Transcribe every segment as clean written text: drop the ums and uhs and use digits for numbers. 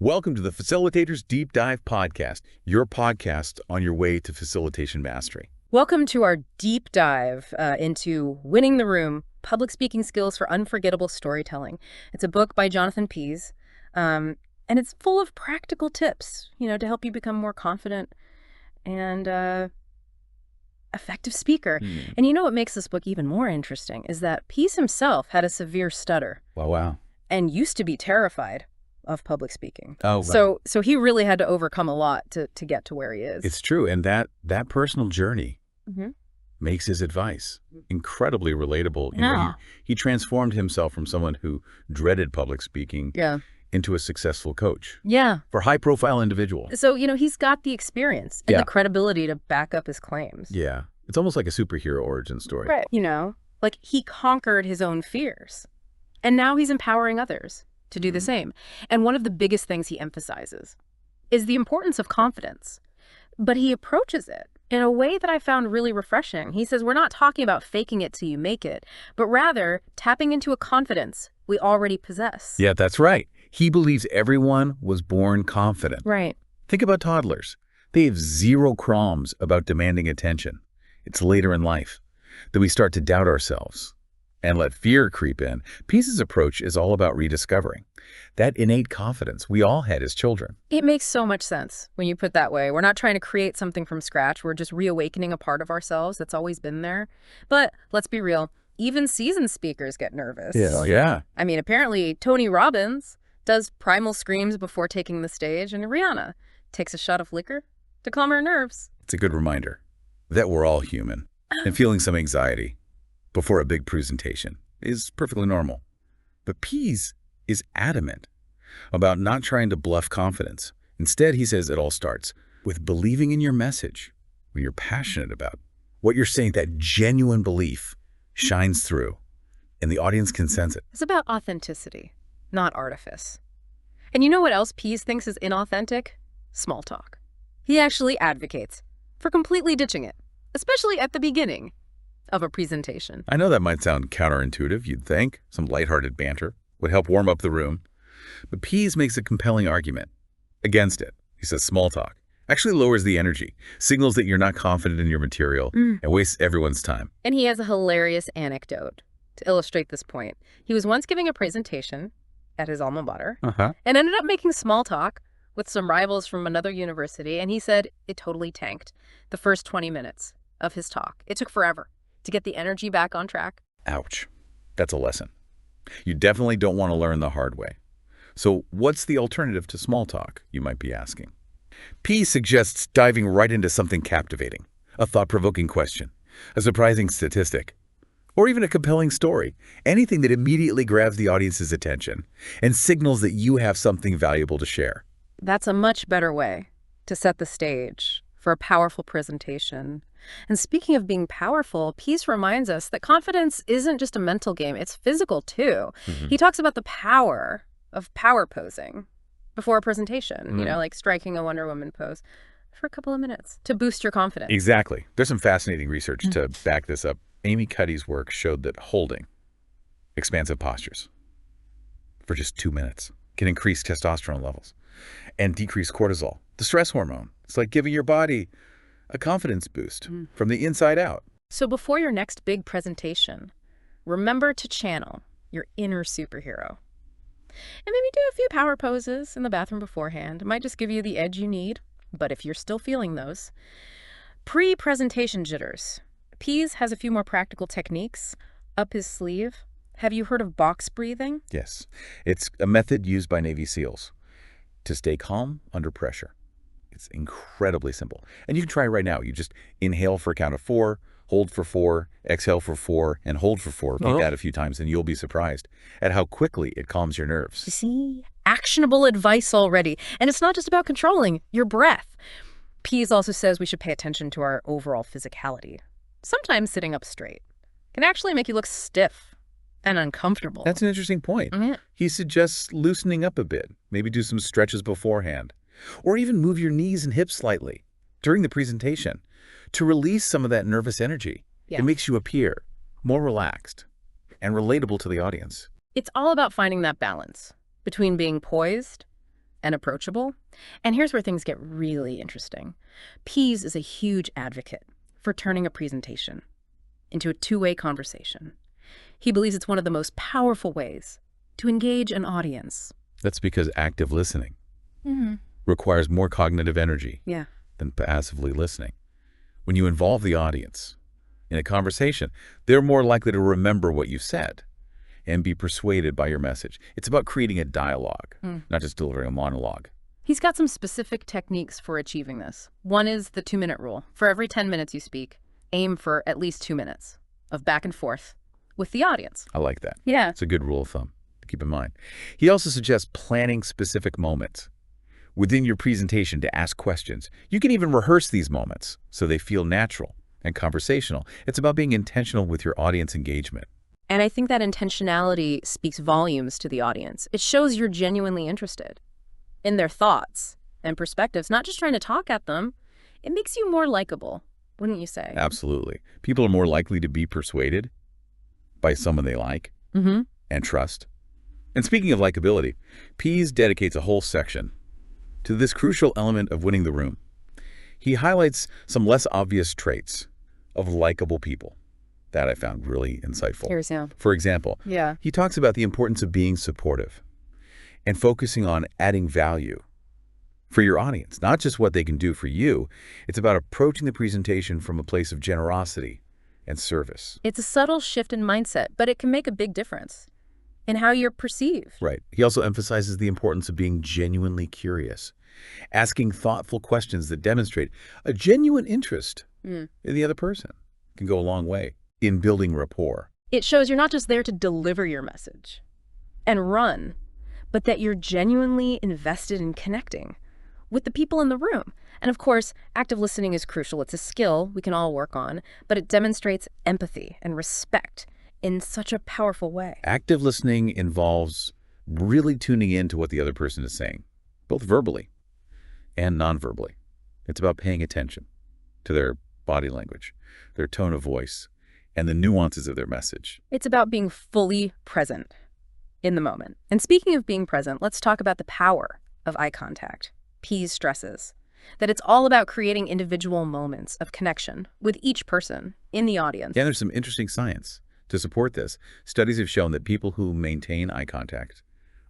Welcome to the Facilitators Deep Dive Podcast, your podcast on your way to facilitation mastery. Welcome to our deep dive into Winning the Room, Public Speaking Skills for Unforgettable Storytelling. It's a book by Jonathan Pease, and it's full of practical tips, to help you become more confident and effective speaker. And what makes this book even more interesting is that Pease himself had a severe stutter. Wow. And used to be terrified of public speaking. Oh, wow. So he really had to overcome a lot to get to where he is. It's true. And that personal journey makes his advice incredibly relatable. He transformed himself from someone who dreaded public speaking into a successful coach. For high-profile individual. So, he's got the experience and the credibility to back up his claims. Yeah. It's almost like a superhero origin story. Right. Like he conquered his own fears. And now he's empowering others to do the same. And one of the biggest things he emphasizes is the importance of confidence. But he approaches it in a way that I found really refreshing. He says, we're not talking about faking it till you make it, but rather tapping into a confidence we already possess. Yeah, that's right. He believes everyone was born confident. Right. Think about toddlers. They have zero qualms about demanding attention. It's later in life that we start to doubt ourselves and let fear creep in. Pease's approach is all about rediscovering that innate confidence we all had as children. It makes so much sense when you put that way. We're not trying to create something from scratch. We're just reawakening a part of ourselves that's always been there. But let's be real, even seasoned speakers get nervous. Yeah. I mean, apparently Tony Robbins does primal screams before taking the stage, and Rihanna takes a shot of liquor to calm her nerves. It's a good reminder that we're all human, and feeling some anxiety before a big presentation is perfectly normal. But Pease is adamant about not trying to bluff confidence. Instead, he says it all starts with believing in your message. When you're passionate about what you're saying, that genuine belief shines through, and the audience can sense it. It's about authenticity, not artifice. And you know what else Pease thinks is inauthentic? Small talk. He actually advocates for completely ditching it, especially at the beginning of a presentation. I know that might sound counterintuitive, you'd think. Some lighthearted banter would help warm up the room. But Pease makes a compelling argument against it. He says small talk actually lowers the energy, signals that you're not confident in your material, and wastes everyone's time. And he has a hilarious anecdote to illustrate this point. He was once giving a presentation at his alma mater and ended up making small talk with some rivals from another university, and he said it totally tanked the first 20 minutes of his talk. It took forever to get the energy back on track. Ouch. That's a lesson. You definitely don't want to learn the hard way. So what's the alternative to small talk, you might be asking? Pease suggests diving right into something captivating, a thought-provoking question, a surprising statistic, or even a compelling story, anything that immediately grabs the audience's attention and signals that you have something valuable to share. That's a much better way to set the stage for a powerful presentation. And speaking of being powerful, Pease reminds us that confidence isn't just a mental game, it's physical too. He talks about the power of power posing before a presentation, like striking a Wonder Woman pose for a couple of minutes to boost your confidence. Exactly. There's some fascinating research to back this up. Amy Cuddy's work showed that holding expansive postures for just 2 minutes can increase testosterone levels and decrease cortisol, the stress hormone. It's like giving your body a confidence boost from the inside out. So before your next big presentation, remember to channel your inner superhero. And maybe do a few power poses in the bathroom beforehand. It might just give you the edge you need, but if you're still feeling those. Pre-presentation jitters. Pease has a few more practical techniques up his sleeve. Have you heard of box breathing? Yes. It's a method used by Navy SEALs to stay calm under pressure. It's incredibly simple. And you can try it right now. You just inhale for a count of 4, hold for 4, exhale for 4, and hold for 4. Repeat that a few times, and you'll be surprised at how quickly it calms your nerves. You see? Actionable advice already. And it's not just about controlling your breath. Pease also says we should pay attention to our overall physicality. Sometimes sitting up straight can actually make you look stiff and uncomfortable. That's an interesting point. He suggests loosening up a bit, maybe do some stretches beforehand, or even move your knees and hips slightly during the presentation to release some of that nervous energy. It makes you appear more relaxed and relatable to the audience. It's all about finding that balance between being poised and approachable. And here's where things get really interesting. Pease is a huge advocate for turning a presentation into a two-way conversation. He believes it's one of the most powerful ways to engage an audience. That's because active listening Mm-hmm. requires more cognitive energy Yeah. than passively listening. When you involve the audience in a conversation, they're more likely to remember what you said and be persuaded by your message. It's about creating a dialogue, not just delivering a monologue. He's got some specific techniques for achieving this. One is the 2-minute rule. For every 10 minutes you speak, aim for at least 2 minutes of back and forth with the audience. I like that. Yeah. It's a good rule of thumb to keep in mind. He also suggests planning specific moments within your presentation to ask questions. You can even rehearse these moments so they feel natural and conversational. It's about being intentional with your audience engagement. And I think that intentionality speaks volumes to the audience. It shows you're genuinely interested in their thoughts and perspectives, not just trying to talk at them. It makes you more likable, wouldn't you say? Absolutely. People are more likely to be persuaded by someone they like Mm-hmm. and trust. And speaking of likability, Pease dedicates a whole section to this crucial element of winning the room. He highlights some less obvious traits of likable people that I found really insightful. Here's yeah. For example, Yeah. he talks about the importance of being supportive and focusing on adding value for your audience, not just what they can do for you. It's about approaching the presentation from a place of generosity and service. It's a subtle shift in mindset, but it can make a big difference in how you're perceived. Right. He also emphasizes the importance of being genuinely curious, asking thoughtful questions that demonstrate a genuine interest in the other person can go a long way in building rapport. It shows you're not just there to deliver your message and run, but that you're genuinely invested in connecting with the people in the room. And of course, active listening is crucial. It's a skill we can all work on, but it demonstrates empathy and respect in such a powerful way. Active listening involves really tuning in to what the other person is saying, both verbally and non-verbally. It's about paying attention to their body language, their tone of voice, and the nuances of their message. It's about being fully present in the moment. And speaking of being present, let's talk about the power of eye contact. Pease stresses that it's all about creating individual moments of connection with each person in the audience. Yeah, there's some interesting science to support this. Studies have shown that people who maintain eye contact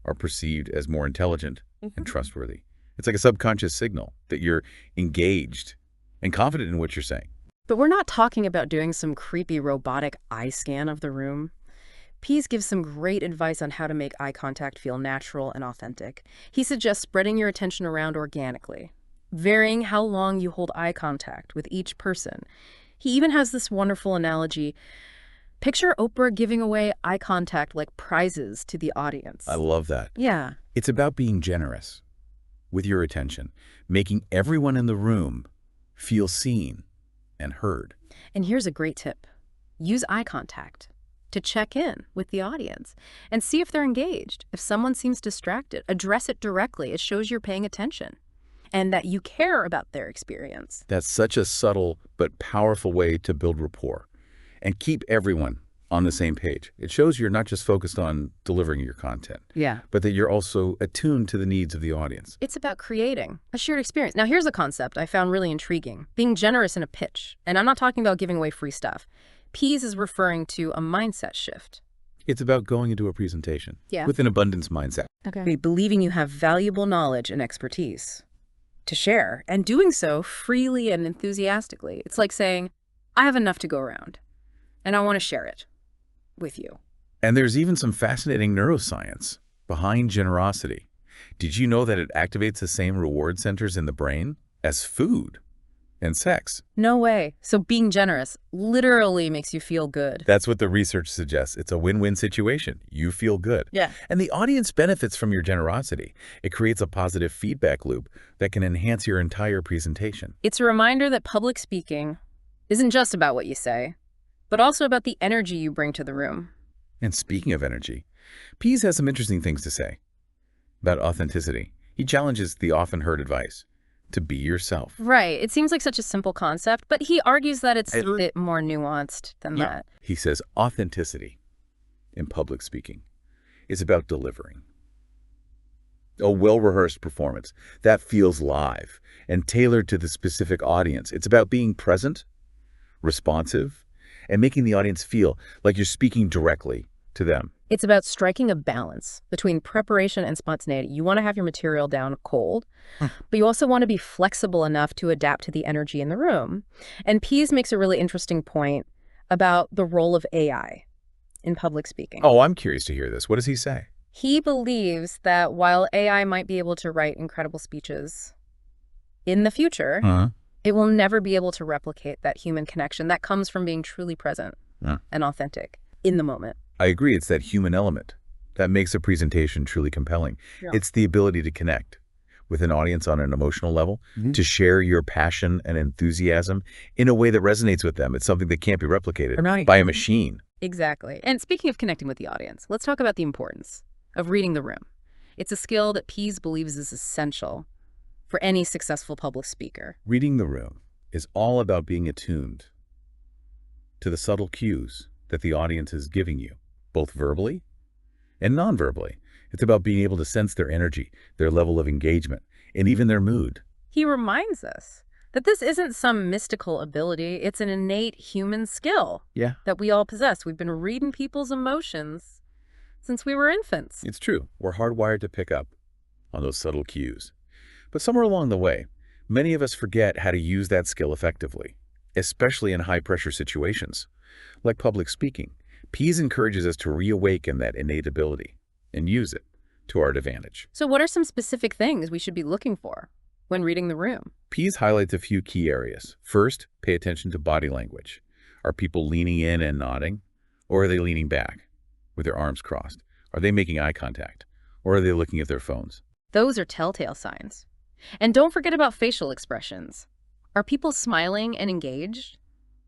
are perceived as more intelligent and trustworthy. It's like a subconscious signal that you're engaged and confident in what you're saying. But we're not talking about doing some creepy robotic eye scan of the room. Pease gives some great advice on how to make eye contact feel natural and authentic. He suggests spreading your attention around organically, varying how long you hold eye contact with each person. He even has this wonderful analogy. Picture Oprah giving away eye contact like prizes to the audience. I love that. Yeah. It's about being generous with your attention, making everyone in the room feel seen and heard. And here's a great tip. Use eye contact to check in with the audience and see if they're engaged. If someone seems distracted, address it directly. It shows you're paying attention and that you care about their experience. That's such a subtle but powerful way to build rapport and keep everyone on the same page. It shows you're not just focused on delivering your content, Yeah. but that you're also attuned to the needs of the audience. It's about creating a shared experience. Now, here's a concept I found really intriguing. Being generous in a pitch. And I'm not talking about giving away free stuff. Pease is referring to a mindset shift. It's about going into a presentation Yeah. with an abundance mindset. Okay. Believing you have valuable knowledge and expertise to share, and doing so freely and enthusiastically. It's like saying, I have enough to go around, and I want to share it with you. And there's even some fascinating neuroscience behind generosity. Did you know that it activates the same reward centers in the brain as food and sex? No way. So being generous literally makes you feel good. That's what the research suggests. It's a win-win situation. You feel good. Yeah. And the audience benefits from your generosity. It creates a positive feedback loop that can enhance your entire presentation. It's a reminder that public speaking isn't just about what you say, but also about the energy you bring to the room. And speaking of energy, Pease has some interesting things to say about authenticity. He challenges the often heard advice to be yourself. Right. It seems like such a simple concept, but he argues that it's a bit more nuanced than that. He says authenticity in public speaking is about delivering A well-rehearsed performance that feels live and tailored to the specific audience. It's about being present, responsive, and making the audience feel like you're speaking directly to them. It's about striking a balance between preparation and spontaneity. You want to have your material down cold, but you also want to be flexible enough to adapt to the energy in the room. And Pease makes a really interesting point about the role of AI in public speaking. Oh, I'm curious to hear this. What does he say? He believes that while AI might be able to write incredible speeches in the future, it will never be able to replicate that human connection that comes from being truly present and authentic in the moment. I agree. It's that human element that makes a presentation truly compelling. Yeah. It's the ability to connect with an audience on an emotional level, to share your passion and enthusiasm in a way that resonates with them. It's something that can't be replicated by a machine. Exactly. And speaking of connecting with the audience, let's talk about the importance of reading the room. It's a skill that Pease believes is essential for any successful public speaker. Reading the room is all about being attuned to the subtle cues that the audience is giving you, both verbally and non-verbally. It's about being able to sense their energy, their level of engagement, and even their mood. He reminds us that this isn't some mystical ability. It's an innate human skill that we all possess. We've been reading people's emotions since we were infants. It's true. We're hardwired to pick up on those subtle cues. But somewhere along the way, many of us forget how to use that skill effectively, especially in high-pressure situations, like public speaking. Pease encourages us to reawaken that innate ability and use it to our advantage. So what are some specific things we should be looking for when reading the room? Pease highlights a few key areas. First, pay attention to body language. Are people leaning in and nodding, or are they leaning back with their arms crossed? Are they making eye contact, or are they looking at their phones? Those are telltale signs. And don't forget about facial expressions. Are people smiling and engaged,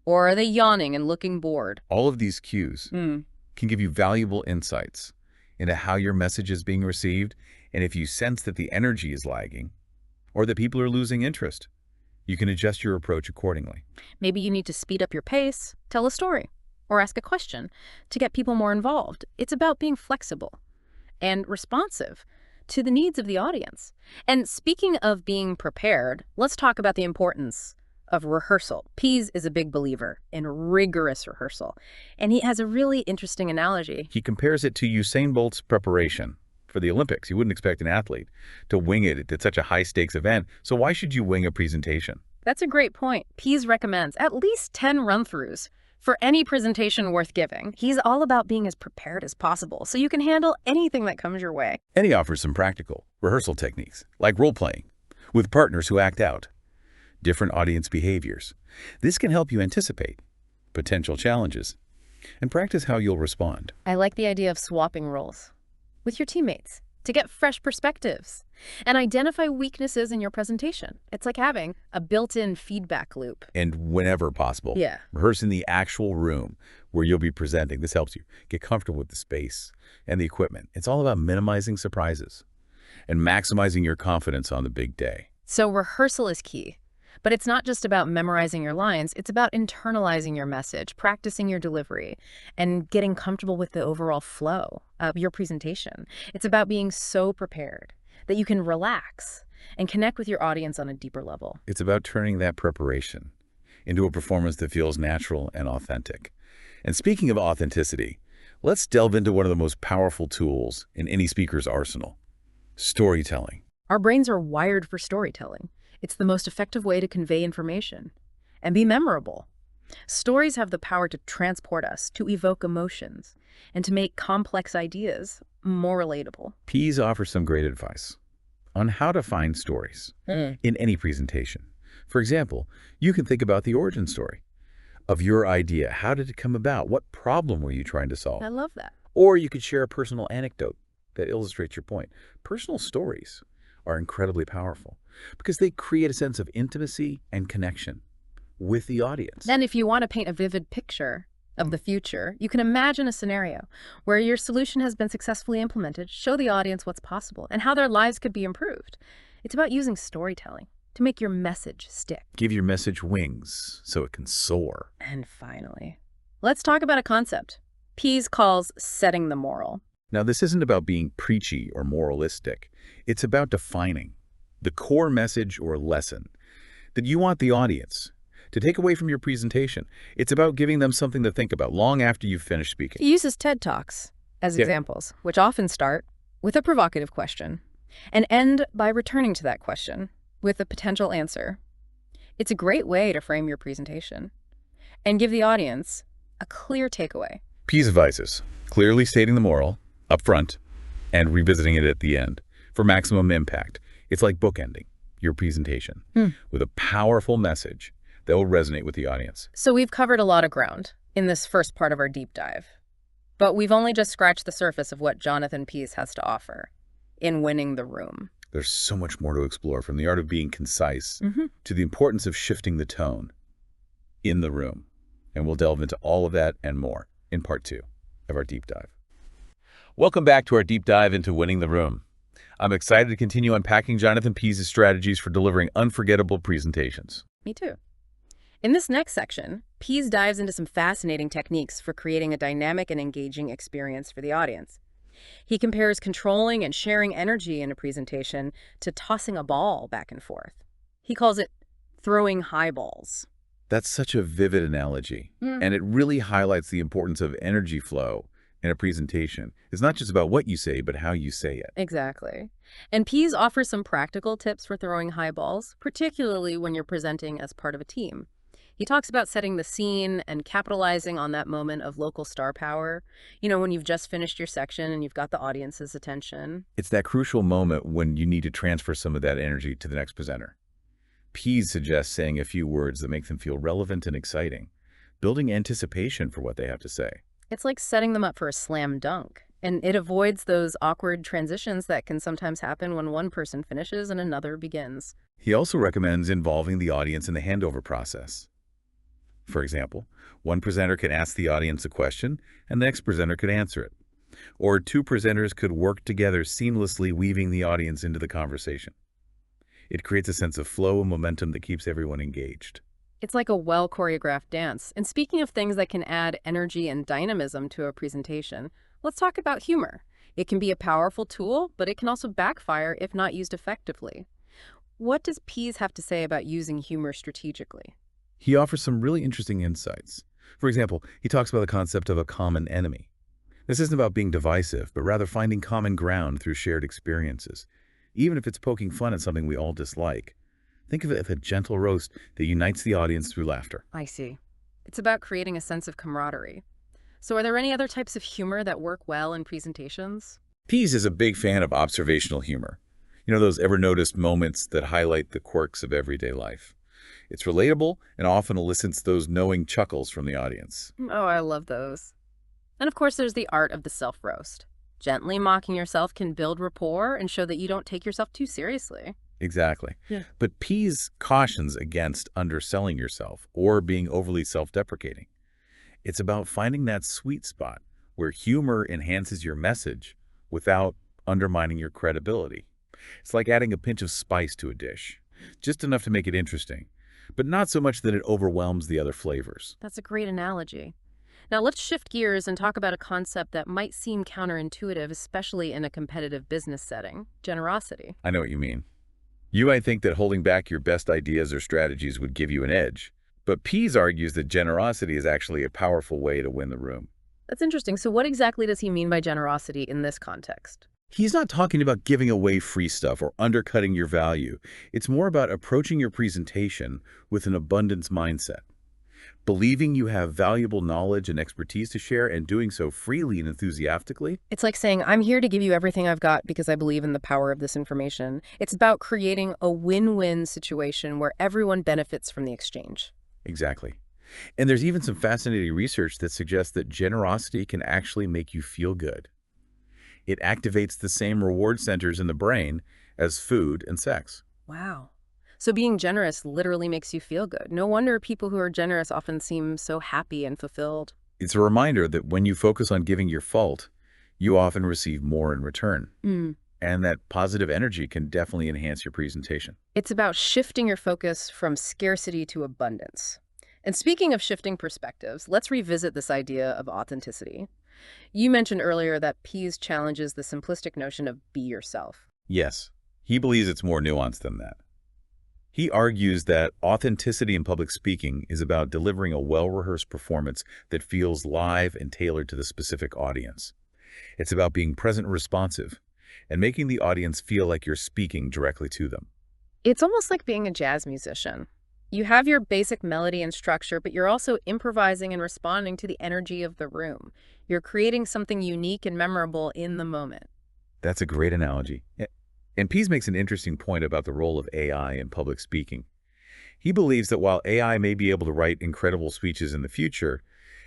or are they yawning and looking bored? All of these cues can give you valuable insights into how your message is being received, and if you sense that the energy is lagging or that people are losing interest, you can adjust your approach accordingly. Maybe you need to speed up your pace, tell a story, or ask a question to get people more involved. It's about being flexible and responsive to the needs of the audience. And speaking of being prepared, let's talk about the importance of rehearsal. Pease is a big believer in rigorous rehearsal, and he has a really interesting analogy. He compares it to Usain Bolt's preparation for the Olympics. You wouldn't expect an athlete to wing it at such a high-stakes event, so why should you wing a presentation? That's a great point. Pease recommends at least 10 run-throughs for any presentation worth giving. He's all about being as prepared as possible, so you can handle anything that comes your way. And he offers some practical rehearsal techniques, like role-playing, with partners who act out different audience behaviors. This can help you anticipate potential challenges and practice how you'll respond. I like the idea of swapping roles with your teammates to get fresh perspectives and identify weaknesses in your presentation. It's like having a built-in feedback loop. And whenever possible, rehearse in the actual room where you'll be presenting. This helps you get comfortable with the space and the equipment. It's all about minimizing surprises and maximizing your confidence on the big day. So rehearsal is key. But it's not just about memorizing your lines, it's about internalizing your message, practicing your delivery, and getting comfortable with the overall flow of your presentation. It's about being so prepared that you can relax and connect with your audience on a deeper level. It's about turning that preparation into a performance that feels natural and authentic. And speaking of authenticity, let's delve into one of the most powerful tools in any speaker's arsenal: storytelling. Our brains are wired for storytelling. It's the most effective way to convey information and be memorable. Stories have the power to transport us, to evoke emotions, and to make complex ideas more relatable. Pease offers some great advice on how to find stories in any presentation. For example, you can think about the origin story of your idea. How did it come about? What problem were you trying to solve? I love that. Or you could share a personal anecdote that illustrates your point. Personal stories are incredibly powerful because they create a sense of intimacy and connection with the audience. Then if you want to paint a vivid picture of the future, you can imagine a scenario where your solution has been successfully implemented, show the audience what's possible and how their lives could be improved. It's about using storytelling to make your message stick. Give your message wings so it can soar. And finally, let's talk about a concept Pease calls setting the moral. Now, this isn't about being preachy or moralistic. It's about defining the core message or lesson that you want the audience to take away from your presentation. It's about giving them something to think about long after you've finished speaking. He uses TED Talks as Yeah. examples, which often start with a provocative question and end by returning to that question with a potential answer. It's a great way to frame your presentation and give the audience a clear takeaway. Pease advises, clearly stating the moral up front and revisiting it at the end for maximum impact. It's like bookending your presentation with a powerful message that will resonate with the audience. So we've covered a lot of ground in this first part of our deep dive, but we've only just scratched the surface of what Jonathan Pease has to offer in winning the room. There's so much more to explore, from the art of being concise to the importance of shifting the tone in the room. And we'll delve into all of that and more in part 2 of our deep dive. Welcome back to our deep dive into winning the room. I'm excited to continue unpacking Jonathan Pease's strategies for delivering unforgettable presentations. Me too. In this next section, Pease dives into some fascinating techniques for creating a dynamic and engaging experience for the audience. He compares controlling and sharing energy in a presentation to tossing a ball back and forth. He calls it throwing high balls. That's such a vivid analogy, and it really highlights the importance of energy flow in a presentation. It's not just about what you say, but how you say it. Exactly. And Pease offers some practical tips for throwing high balls, particularly when you're presenting as part of a team. He talks about setting the scene and capitalizing on that moment of local star power. You know, when you've just finished your section and you've got the audience's attention. It's that crucial moment when you need to transfer some of that energy to the next presenter. Pease suggests saying a few words that make them feel relevant and exciting, building anticipation for what they have to say. It's like setting them up for a slam dunk, and it avoids those awkward transitions that can sometimes happen when one person finishes and another begins. He also recommends involving the audience in the handover process. For example, one presenter could ask the audience a question, and the next presenter could answer it. Or two presenters could work together seamlessly, weaving the audience into the conversation. It creates a sense of flow and momentum that keeps everyone engaged. It's like a well-choreographed dance. And speaking of things that can add energy and dynamism to a presentation, let's talk about humor. It can be a powerful tool, but it can also backfire if not used effectively. What does Pease have to say about using humor strategically? He offers some really interesting insights. For example, he talks about the concept of a common enemy. This isn't about being divisive, but rather finding common ground through shared experiences. Even if it's poking fun at something we all dislike, think of it as a gentle roast that unites the audience through laughter. I see. It's about creating a sense of camaraderie. So are there any other types of humor that work well in presentations? Pease is a big fan of observational humor. You know, those ever-noticed moments that highlight the quirks of everyday life. It's relatable and often elicits those knowing chuckles from the audience. Oh, I love those. And of course, there's the art of the self-roast. Gently mocking yourself can build rapport and show that you don't take yourself too seriously. Exactly. Yeah. But Pease cautions against underselling yourself or being overly self-deprecating. It's about finding that sweet spot where humor enhances your message without undermining your credibility. It's like adding a pinch of spice to a dish, just enough to make it interesting, but not so much that it overwhelms the other flavors. That's a great analogy. Now let's shift gears and talk about a concept that might seem counterintuitive, especially in a competitive business setting: generosity. I know what you mean. You might think that holding back your best ideas or strategies would give you an edge, but Pease argues that generosity is actually a powerful way to win the room. That's interesting. So what exactly does he mean by generosity in this context? He's not talking about giving away free stuff or undercutting your value. It's more about approaching your presentation with an abundance mindset, believing you have valuable knowledge and expertise to share and doing so freely and enthusiastically. It's like saying, I'm here to give you everything I've got because I believe in the power of this information. It's about creating a win-win situation where everyone benefits from the exchange. Exactly. And there's even some fascinating research that suggests that generosity can actually make you feel good. It activates the same reward centers in the brain as food and sex. Wow. So being generous literally makes you feel good. No wonder people who are generous often seem so happy and fulfilled. It's a reminder that when you focus on giving your fault, you often receive more in return. And that positive energy can definitely enhance your presentation. It's about shifting your focus from scarcity to abundance. And speaking of shifting perspectives, let's revisit this idea of authenticity. You mentioned earlier that Pease challenges the simplistic notion of be yourself. Yes, he believes it's more nuanced than that. He argues that authenticity in public speaking is about delivering a well-rehearsed performance that feels live and tailored to the specific audience. It's about being present and responsive, and making the audience feel like you're speaking directly to them. It's almost like being a jazz musician. You have your basic melody and structure, but you're also improvising and responding to the energy of the room. You're creating something unique and memorable in the moment. That's a great analogy. And Pease makes an interesting point about the role of AI in public speaking. He believes that while AI may be able to write incredible speeches in the future,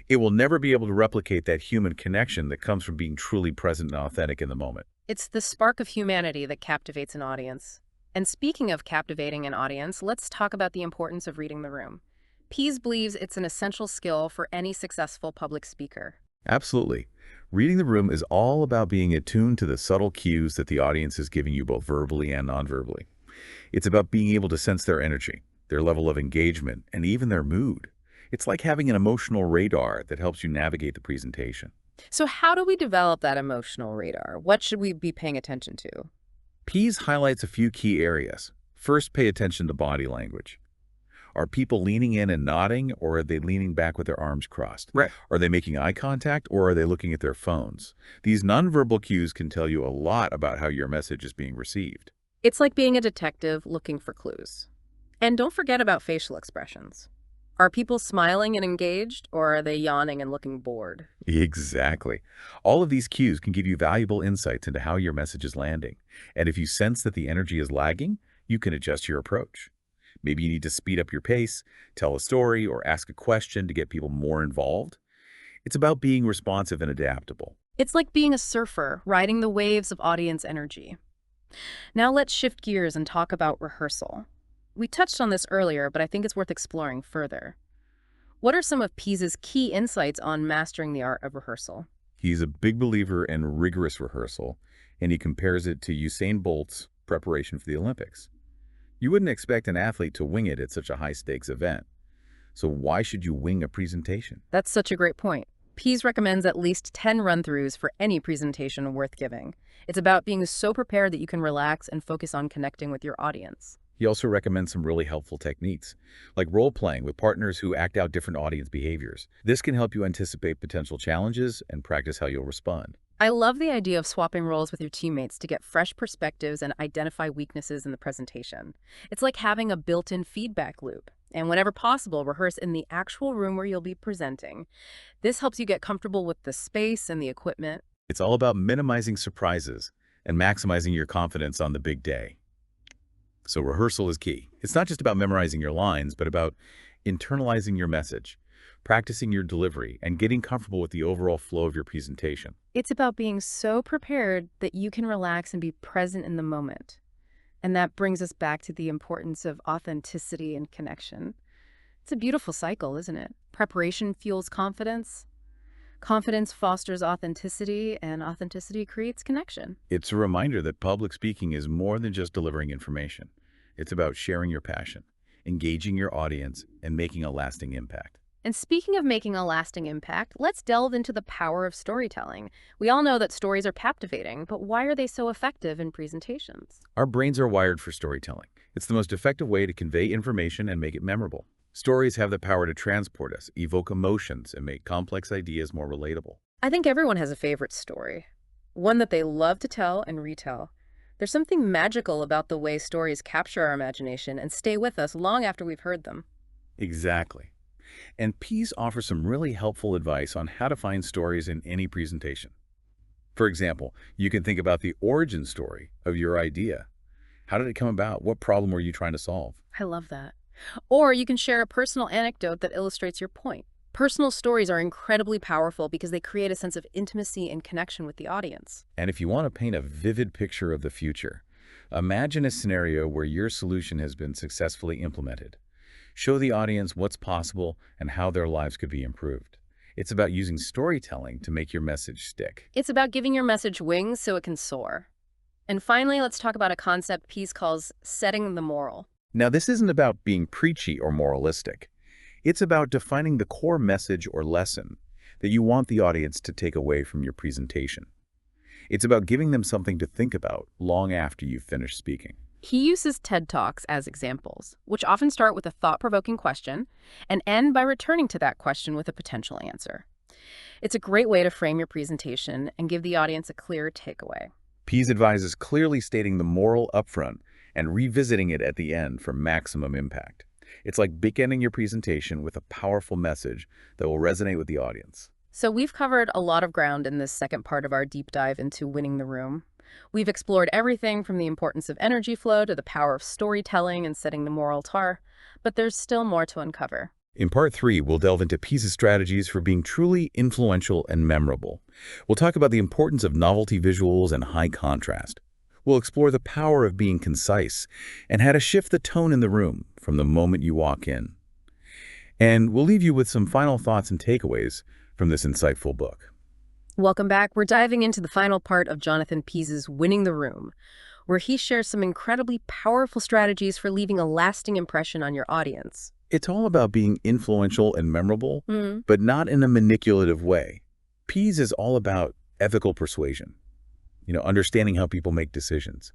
it will never be able to replicate that human connection that comes from being truly present and authentic in the moment. It's the spark of humanity that captivates an audience. And speaking of captivating an audience, let's talk about the importance of reading the room. Pease believes it's an essential skill for any successful public speaker. Absolutely. Reading the room is all about being attuned to the subtle cues that the audience is giving you both verbally and nonverbally. It's about being able to sense their energy, their level of engagement, and even their mood. It's like having an emotional radar that helps you navigate the presentation. So how do we develop that emotional radar? What should we be paying attention to? Pease highlights a few key areas. First, pay attention to body language. Are people leaning in and nodding, or are they leaning back with their arms crossed? Right. Are they making eye contact, or are they looking at their phones? These nonverbal cues can tell you a lot about how your message is being received. It's like being a detective looking for clues. And don't forget about facial expressions. Are people smiling and engaged, or are they yawning and looking bored? Exactly. All of these cues can give you valuable insights into how your message is landing. And if you sense that the energy is lagging, you can adjust your approach. Maybe you need to speed up your pace, tell a story, or ask a question to get people more involved. It's about being responsive and adaptable. It's like being a surfer, riding the waves of audience energy. Now let's shift gears and talk about rehearsal. We touched on this earlier, but I think it's worth exploring further. What are some of Pease's key insights on mastering the art of rehearsal? He's a big believer in rigorous rehearsal, and he compares it to Usain Bolt's preparation for the Olympics. You wouldn't expect an athlete to wing it at such a high-stakes event. So why should you wing a presentation? That's such a great point. Pease recommends at least 10 run-throughs for any presentation worth giving. It's about being so prepared that you can relax and focus on connecting with your audience. He also recommends some really helpful techniques, like role-playing with partners who act out different audience behaviors. This can help you anticipate potential challenges and practice how you'll respond. I love the idea of swapping roles with your teammates to get fresh perspectives and identify weaknesses in the presentation. It's like having a built-in feedback loop. And whenever possible, rehearse in the actual room where you'll be presenting. This helps you get comfortable with the space and the equipment. It's all about minimizing surprises and maximizing your confidence on the big day. So rehearsal is key. It's not just about memorizing your lines, but about internalizing your message, practicing your delivery, and getting comfortable with the overall flow of your presentation. It's about being so prepared that you can relax and be present in the moment. And that brings us back to the importance of authenticity and connection. It's a beautiful cycle, isn't it? Preparation fuels confidence. Confidence fosters authenticity, and authenticity creates connection. It's a reminder that public speaking is more than just delivering information. It's about sharing your passion, engaging your audience, and making a lasting impact. And speaking of making a lasting impact, let's delve into the power of storytelling. We all know that stories are captivating, but why are they so effective in presentations? Our brains are wired for storytelling. It's the most effective way to convey information and make it memorable. Stories have the power to transport us, evoke emotions, and make complex ideas more relatable. I think everyone has a favorite story, one that they love to tell and retell. There's something magical about the way stories capture our imagination and stay with us long after we've heard them. Exactly. And Pease offers some really helpful advice on how to find stories in any presentation. For example, you can think about the origin story of your idea. How did it come about? What problem were you trying to solve? I love that. Or you can share a personal anecdote that illustrates your point. Personal stories are incredibly powerful because they create a sense of intimacy and connection with the audience. And if you want to paint a vivid picture of the future, imagine a scenario where your solution has been successfully implemented. Show the audience what's possible and how their lives could be improved. It's about using storytelling to make your message stick. It's about giving your message wings so it can soar. And finally, let's talk about a concept Pease calls setting the moral. Now, this isn't about being preachy or moralistic. It's about defining the core message or lesson that you want the audience to take away from your presentation. It's about giving them something to think about long after you've finished speaking. He uses TED Talks as examples, which often start with a thought-provoking question and end by returning to that question with a potential answer. It's a great way to frame your presentation and give the audience a clear takeaway. Pease advises clearly stating the moral upfront and revisiting it at the end for maximum impact. It's like bookending your presentation with a powerful message that will resonate with the audience. So we've covered a lot of ground in this second part of our deep dive into winning the room. We've explored everything from the importance of energy flow to the power of storytelling and setting the moral tone, but there's still more to uncover. In Part 3, we'll delve into Pease's strategies for being truly influential and memorable. We'll talk about the importance of novelty visuals and high contrast. We'll explore the power of being concise and how to shift the tone in the room from the moment you walk in. And we'll leave you with some final thoughts and takeaways from this insightful book. Welcome back. We're diving into the final part of Jonathan Pease's Winning the Room, where he shares some incredibly powerful strategies for leaving a lasting impression on your audience. It's all about being influential and memorable, but not in a manipulative way. Pease is all about ethical persuasion, understanding how people make decisions,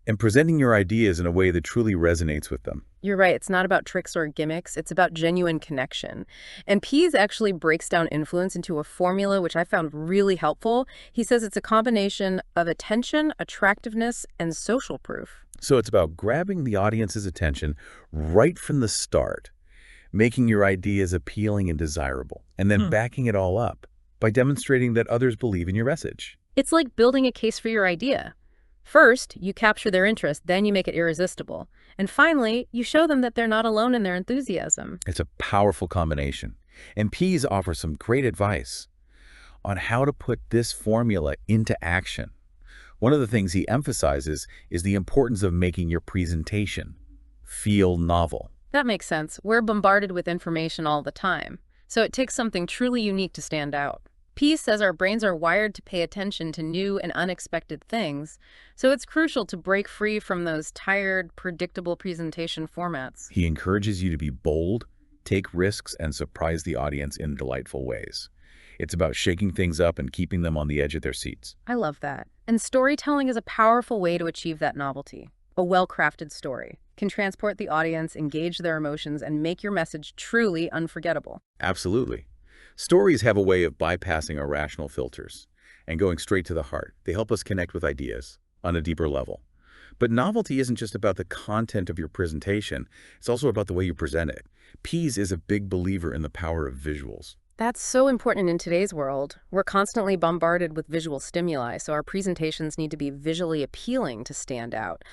and presenting your ideas in a way that truly resonates with them. You're right. It's not about tricks or gimmicks. It's about genuine connection. And Pease actually breaks down influence into a formula, which I found really helpful. He says it's a combination of attention, attractiveness, and social proof. So it's about grabbing the audience's attention right from the start, making your ideas appealing and desirable, and then backing it all up by demonstrating that others believe in your message. It's like building a case for your idea. First, you capture their interest, then you make it irresistible. And finally, you show them that they're not alone in their enthusiasm. It's a powerful combination. And Pease offers some great advice on how to put this formula into action. One of the things he emphasizes is the importance of making your presentation feel novel. That makes sense. We're bombarded with information all the time, so it takes something truly unique to stand out. Pease says our brains are wired to pay attention to new and unexpected things, so it's crucial to break free from those tired, predictable presentation formats. He encourages you to be bold, take risks, and surprise the audience in delightful ways. It's about shaking things up and keeping them on the edge of their seats. I love that. And storytelling is a powerful way to achieve that novelty. A well-crafted story can transport the audience, engage their emotions, and make your message truly unforgettable. Absolutely. Stories have a way of bypassing our rational filters and going straight to the heart. They help us connect with ideas on a deeper level. But novelty isn't just about the content of your presentation. It's also about the way you present it. Pease is a big believer in the power of visuals. That's so important in today's world. We're constantly bombarded with visual stimuli, so our presentations need to be visually appealing to stand out.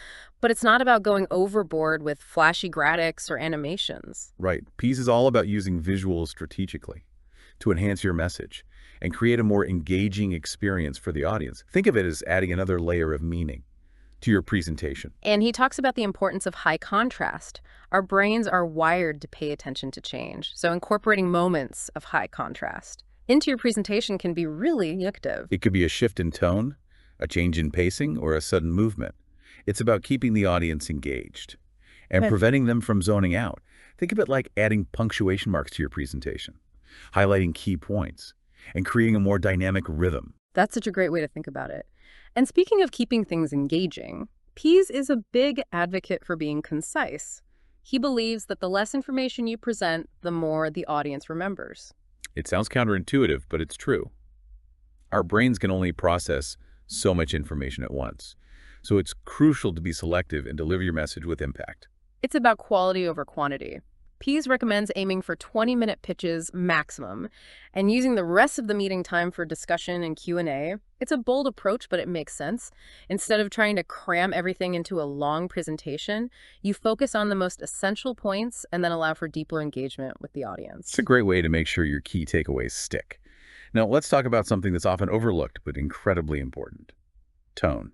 But it's not about going overboard with flashy graphics or animations. Right. Pease is all about using visuals strategically to enhance your message and create a more engaging experience for the audience. Think of it as adding another layer of meaning to your presentation. And he talks about the importance of high contrast. Our brains are wired to pay attention to change, so incorporating moments of high contrast into your presentation can be really effective. It could be a shift in tone, a change in pacing, or a sudden movement. It's about keeping the audience engaged and preventing them from zoning out. Think of it like adding punctuation marks to your presentation, highlighting key points, and creating a more dynamic rhythm. That's such a great way to think about it. And speaking of keeping things engaging, Pease is a big advocate for being concise. He believes that the less information you present, the more the audience remembers. It sounds counterintuitive, but it's true. Our brains can only process so much information at once, so it's crucial to be selective and deliver your message with impact. It's about quality over quantity. Pease recommends aiming for 20-minute pitches maximum and using the rest of the meeting time for discussion and Q&A. It's a bold approach, but it makes sense. Instead of trying to cram everything into a long presentation, you focus on the most essential points and then allow for deeper engagement with the audience. It's a great way to make sure your key takeaways stick. Now, let's talk about something that's often overlooked but incredibly important: tone.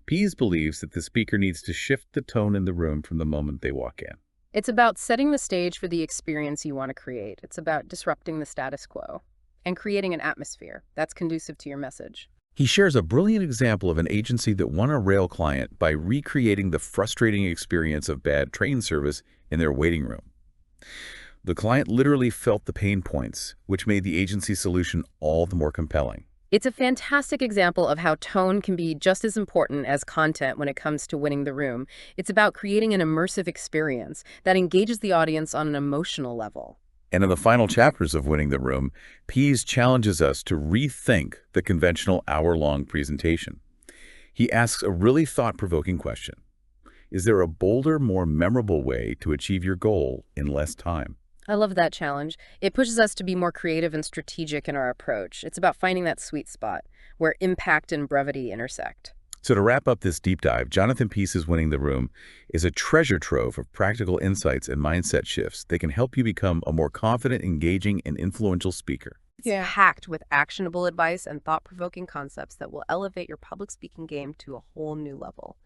Pease believes that the speaker needs to shift the tone in the room from the moment they walk in. It's about setting the stage for the experience you want to create. It's about disrupting the status quo and creating an atmosphere that's conducive to your message. He shares a brilliant example of an agency that won a rail client by recreating the frustrating experience of bad train service in their waiting room. The client literally felt the pain points, which made the agency solution all the more compelling. It's a fantastic example of how tone can be just as important as content when it comes to winning the room. It's about creating an immersive experience that engages the audience on an emotional level. And in the final chapters of Winning the Room, Pease challenges us to rethink the conventional hour-long presentation. He asks a really thought-provoking question. Is there a bolder, more memorable way to achieve your goal in less time? I love that challenge. It pushes us to be more creative and strategic in our approach. It's about finding that sweet spot where impact and brevity intersect. So to wrap up this deep dive, Jonathan Pease's Winning the Room is a treasure trove of practical insights and mindset shifts that can help you become a more confident, engaging, and influential speaker. It's packed with actionable advice and thought-provoking concepts that will elevate your public speaking game to a whole new level.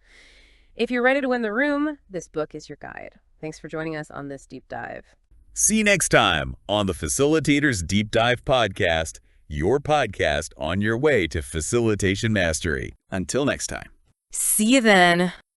If you're ready to win the room, this book is your guide. Thanks for joining us on this deep dive. See you next time on the Facilitators Deep Dive Podcast, your podcast on your way to facilitation mastery. Until next time. See you then.